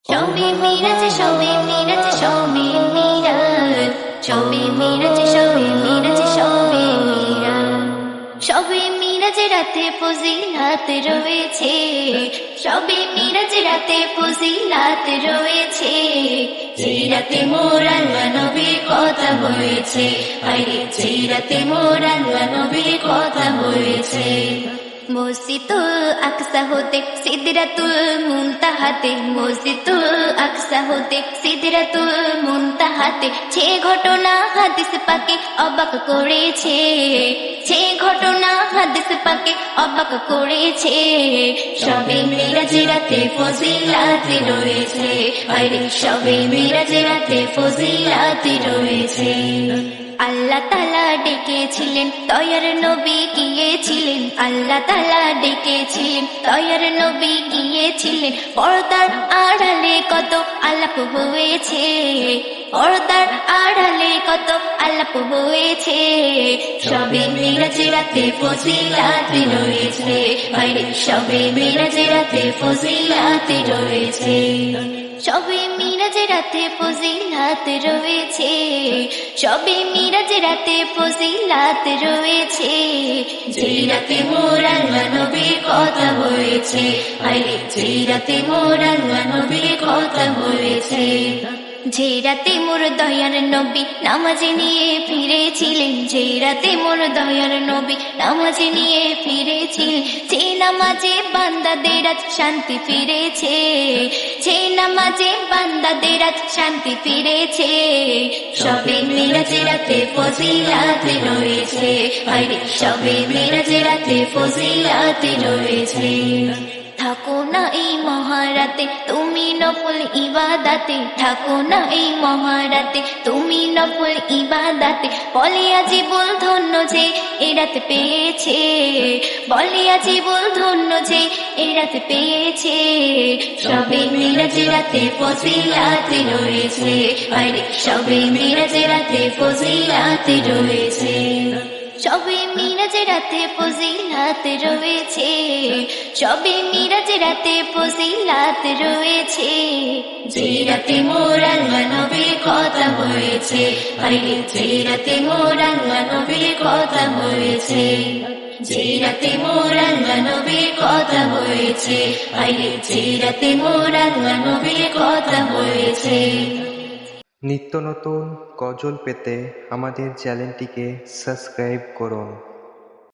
শবে মিরাজ, শবে মিরাজ, শবে মিরাজ, শবে মিরাজ, শবে মিরাজ, শবে মিরাজ। শবে মিরাজ রাতে ফজিলাত রয়েছে, শবে মিরাজ রাতে ফজিলাত রয়েছে। যেই রাতে মোর আল্লাহ নবীর কথা হয়েছে, আরে যেই রাতে মোর আল্লাহ নবীর কথা হয়েছে। মসজিদুল আকসা হতে সিদরাতুল মুনতাহাতে, মসজিদুল আকসা হতে সিদরাতুল মুনতাহাতে সে ঘটনা হাদিস পাকে অবাক করেছে, সে ঘটনা হাদিস পাকে অবাক করেছে। শবে মিরাজ রাতে ফজিলাত রয়েছে, আরে শবে মিরাজ রাতে ফজিলাত রয়েছে। আল্লাহ তাআলা ডেকেছিলেন দয়ার নবী গিয়েছিলেন, আল্লাহ তাআলা ডেকেছিলেন দয়ার নবী গিয়েছিলেন। পর্দার আড়ালে কত আলাপ হয়েছে, পর্দার আড়ালে কত আলাপ হয়েছে। শবে মিরাজ রাতে ফজিলাত রয়েছে, আরে শবে মিরাজ রাতে ফজিলাত রয়েছে। শবে মিরাজ রাতে ফজিলাত রয়েছে, শবে মিরাজ রাতে ফজিলাত রয়েছে। যেই রাতে মোর আল্লাহ নবীর কথা হয়েছে, আরে যেই রাতে মোর আল্লাহ নবীর কথা হয়েছে। যে রাতে মোর দয়ার নবী নামাজে নিয়ে ফিরেছিলেন, যে রাতে মোর দয়ার নবী নামাজে নিয়ে ফিরেছিলেন। যে নামাজে বান্দাদের আজ শান্তি ফিরেছে, যে নামাজে বান্দাদের আজ শান্তি ফিরেছে। শবে মিরাজ রাতে ফজিলাত রয়েছে, আরে শবে মিরাজ রাতে ফজিলাত রয়েছে। থাকো না এই মহারাতে তুমি নফল ইবাদাতে, থাকো না এই মহারাতে তুমি নফল ইবাদাতে। বলে আজি বল ধন্য যে এ রাত পেয়েছে, বলে আজি বল ধন্য যে এ রাত পেয়েছে। শবে মিরাজ রাতে ফজিলাত রয়েছে, আরে শবে মিরাজ রাতে ফজিলাত রয়েছে। শবে মিরাজ রাতে ফজিলাত রয়েছে, শবে মিরাজ রাতে ফজিলাত রয়েছে। যেই রাতে মোর আল্লাহ নবীর কথা হয়েছে, আরে যেই রাতে মোর আল্লাহ নবীর কথা হয়েছে। যেই রাতে মোর আল্লাহ নবীর কথা হয়েছে, আরে যেই রাতে মোর আল্লাহ নবীর কথা হয়েছে। নিত্য নতুন গজল পেতে আমাদের চ্যানেলটিকে সাবস্ক্রাইব করুন।